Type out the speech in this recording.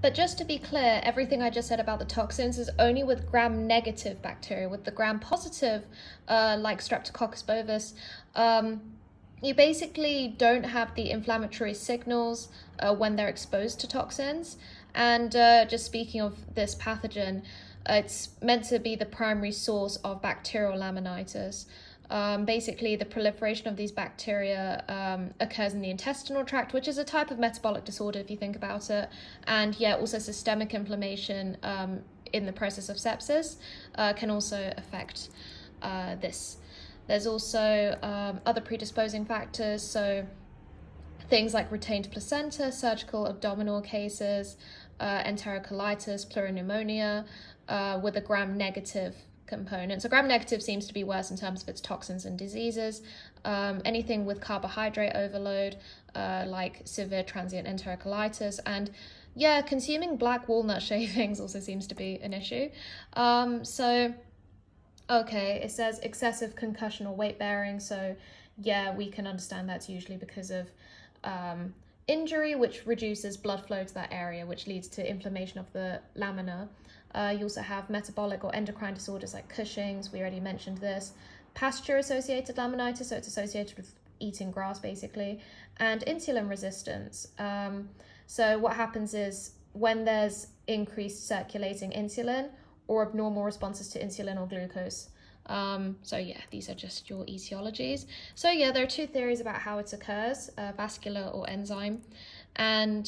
But just to be clear, everything I just said about the toxins is only with gram-negative bacteria. With the gram-positive, like Streptococcus bovis, you basically don't have the inflammatory signals when they're exposed to toxins. And just speaking of this pathogen, it's meant to be the primary source of bacterial laminitis. Basically, the proliferation of these bacteria occurs in the intestinal tract, which is a type of metabolic disorder if you think about it. And yeah, also systemic inflammation in the process of sepsis can also affect this. There's also other predisposing factors, so things like retained placenta, surgical abdominal cases, enterocolitis, pleuropneumonia, with a gram-negative component. So gram-negative seems to be worse in terms of its toxins and diseases. Anything with carbohydrate overload, like severe transient enterocolitis, and yeah, consuming black walnut shavings also seems to be an issue. Okay, it says excessive concussion or weight bearing. So yeah, we can understand that's usually because of injury, which reduces blood flow to that area, which leads to inflammation of the lamina. You also have metabolic or endocrine disorders like Cushing's, we already mentioned this. Pasture-associated laminitis, so it's associated with eating grass basically, and insulin resistance. So what happens is when there's increased circulating insulin or abnormal responses to insulin or glucose. So yeah, these are just your etiologies. So yeah, there are two theories about how it occurs, vascular or enzyme. And